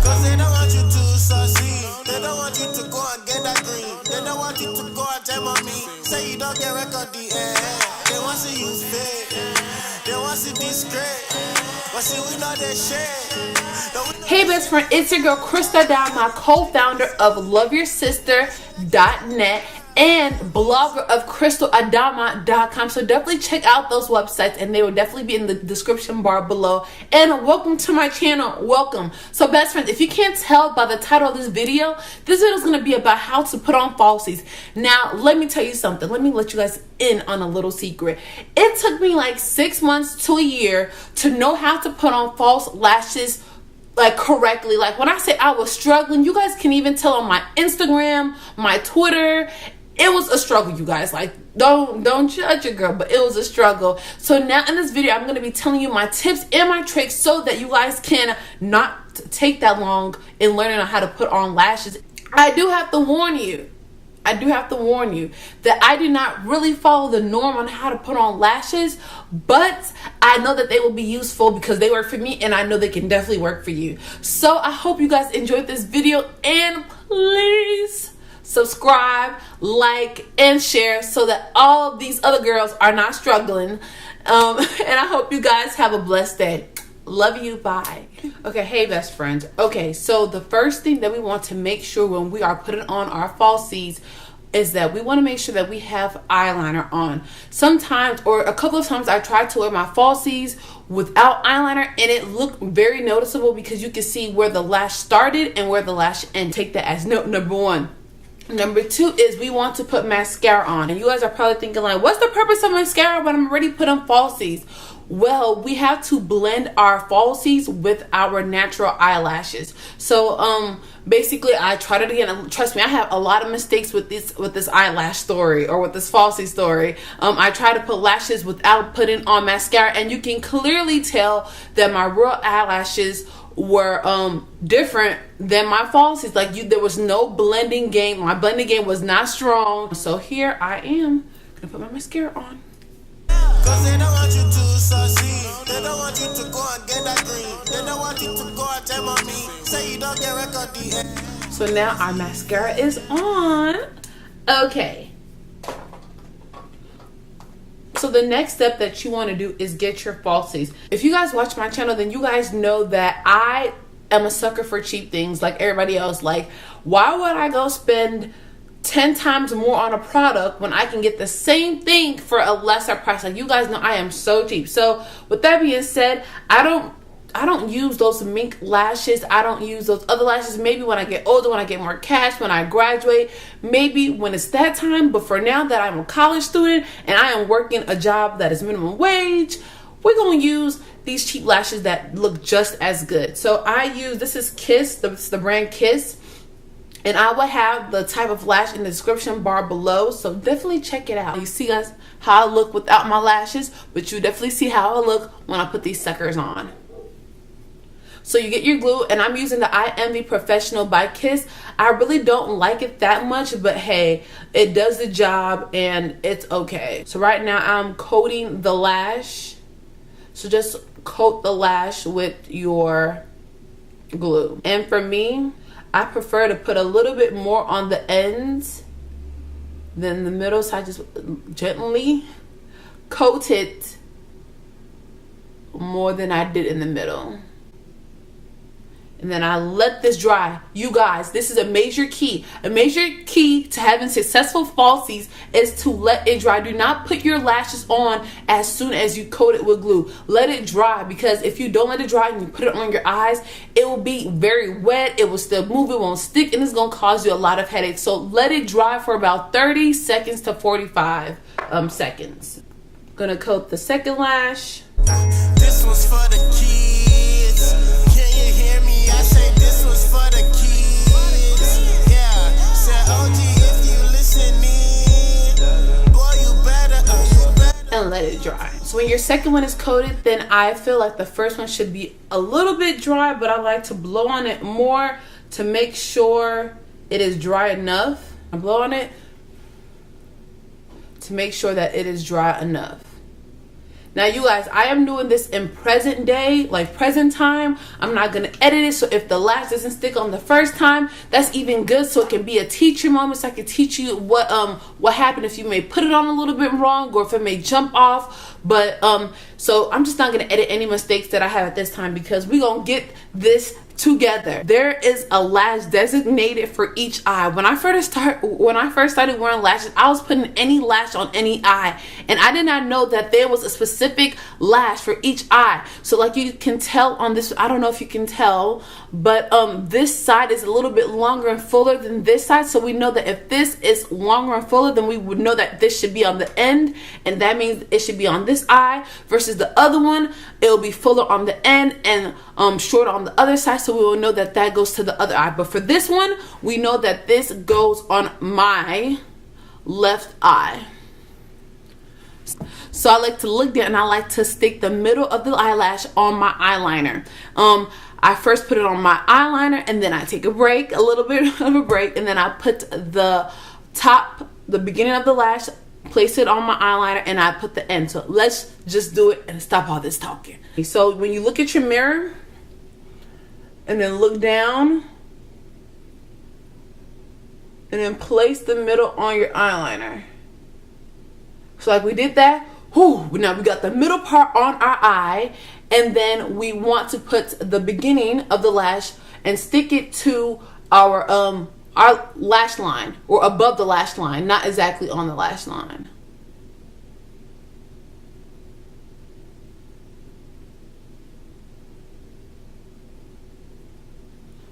Cause they don't want you to succeed. They don't want you to go and get that green. They don't want you to go and tell mommy. Say you don't get record the end. They want to see you fake. They want to see discreet. But see we know that shit. Hey best friend, it's your girl Krista Down, my co-founder of LoveYourSister.net and blogger of CrystalAdama.com. So definitely check out those websites and they will definitely be in the description bar below. And welcome to my channel. Welcome. So best friends, if you can't tell by the title of this video is going to be about how to put on falsies. Now, let me tell you something. Let me let you guys in on a little secret. It took me like 6 months to a year to know how to put on false lashes like correctly. Like when I say I was struggling, you guys can even tell on my Instagram, my Twitter. It was a struggle, you guys. Like, don't judge your girl, but it was a struggle. So now in this video, I'm going to be telling you my tips and my tricks so that you guys can not take that long in learning on how to put on lashes. I do have to warn you that I did not really follow the norm on how to put on lashes, but I know that they will be useful because they work for me and I know they can definitely work for you. So I hope you guys enjoyed this video and please subscribe, like, and share so that all of these other girls are not struggling. And I hope you guys have a blessed day. Love you. Bye. Okay, hey best friends. Okay, so the first thing that we want to make sure when we are putting on our falsies is that we want to make sure that we have eyeliner on. Sometimes, or a couple of times, I tried to wear my falsies without eyeliner and it looked very noticeable because you can see where the lash started and where the lash ended. Take that as note number one. Number two is we want to put mascara on. And you guys are probably thinking like, what's the purpose of mascara when I'm already put on falsies? Well, we have to blend our falsies with our natural eyelashes. So basically I tried it again, and trust me, I have a lot of mistakes with this eyelash story or with this falsie story. I try to put lashes without putting on mascara and you can clearly tell that my real eyelashes were different than my falsies. Like there was no blending game. My blending game was not strong. So here I am gonna put my mascara on. Cause they don't want you to succeed. They don't want you to go and get that green. They don't want you to go and tell mommy. Say you don't get record the end. So now our mascara is on. Okay. So the next step that you want to do is get your falsies. If you guys watch my channel, then you guys know that I am a sucker for cheap things like everybody else. Like, why would I go spend 10 times more on a product when I can get the same thing for a lesser price? Like, you guys know I am so cheap. So with that being said, I don't use those mink lashes. I don't use those other lashes. Maybe when I get older, when I get more cash, when I graduate, maybe when it's that time. But for now that I'm a college student and I am working a job that is minimum wage, we're going to use these cheap lashes that look just as good. So I use, this is Kiss, the brand Kiss. And I will have the type of lash in the description bar below. So definitely check it out. You see guys how I look without my lashes, but you definitely see how I look when I put these suckers on. So you get your glue, and I'm using the I Am the Professional by Kiss. I really don't like it that much, but hey, it does the job and it's okay. So right now I'm coating the lash. So just coat the lash with your glue. And for me, I prefer to put a little bit more on the ends than the middle. So I just gently coat it more than I did in the middle. And then I let this dry. You guys, this is a major key. A major key to having successful falsies is to let it dry. Do not put your lashes on as soon as you coat it with glue. Let it dry, because if you don't let it dry and you put it on your eyes, it will be very wet. It will still move. It won't stick, and it's going to cause you a lot of headaches. So let it dry for about 30 seconds to 45 seconds. Gonna coat the second lash. This was for the kids. Can you hear me? I say this was for the kids. Yeah, said OG if you listening, boy you better. And let it dry. So when your second one is coated, then I feel like the first one should be a little bit dry, but I like to blow on it more to make sure it is dry enough. I blow on it to make sure that it is dry enough. Now you guys, I am doing this in present day, like present time. I'm not gonna edit it, so if the lash doesn't stick on the first time, that's even good, so it can be a teacher moment, so I can teach you what happened if you may put it on a little bit wrong, or if it may jump off. But so I'm just not gonna edit any mistakes that I have at this time, because we gonna get this together. There is a lash designated for each eye. When I first started wearing lashes, I was putting any lash on any eye, and I did not know that there was a specific lash for each eye. So like you can tell on this, I don't know if you can tell, but this side is a little bit longer and fuller than this side. So we know that if this is longer and fuller, then we would know that this should be on the end, and that means it should be on this eye, versus the other one, it'll be fuller on the end and shorter on the other side, so we will know that that goes to the other eye. But for this one, we know that this goes on my left eye. So I like to look down and I like to stick the middle of the eyelash on my eyeliner. I first put it on my eyeliner, and then I take a little bit of a break, and then I put the beginning of the lash, place it on my eyeliner, and I put the end. So let's just do it and stop all this talking. So when you look at your mirror, and then look down, and then place the middle on your eyeliner. So like we did that, now we got the middle part on our eye, and then we want to put the beginning of the lash and stick it to our lash line, or above the lash line, not exactly on the lash line.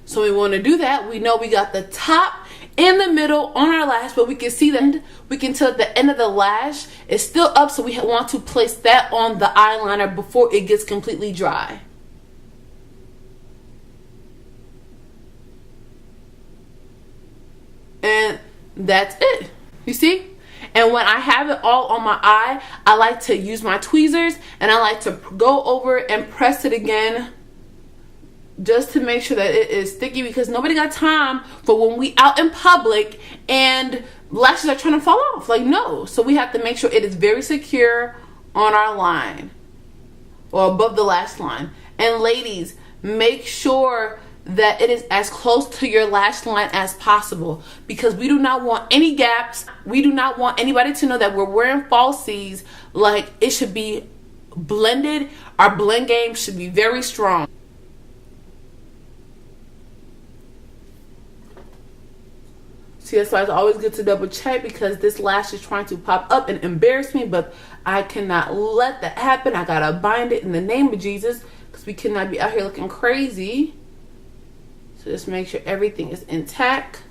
So we want to do that. We know we got the top and the middle on our lash, but we can see that we can tell the end of the lash is still up, so we want to place that on the eyeliner before it gets completely dry. And that's it. You see? And when I have it all on my eye, I like to use my tweezers, and I like to go over and press it again, just to make sure that it is sticky, because nobody got time for when we out in public and lashes are trying to fall off. Like, no. So we have to make sure it is very secure on our line, or above the lash line. And ladies, make sure that it is as close to your lash line as possible, because we do not want any gaps. We do not want anybody to know that we're wearing falsies. Like, it should be blended. Our blend game should be very strong. See, that's why it's always good to double check, because this lash is trying to pop up and embarrass me, but I cannot let that happen. I gotta bind it in the name of Jesus, because we cannot be out here looking crazy. So just make sure everything is intact,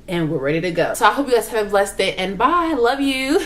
and we're ready to go. So I hope you guys have a blessed day, and bye. Love you.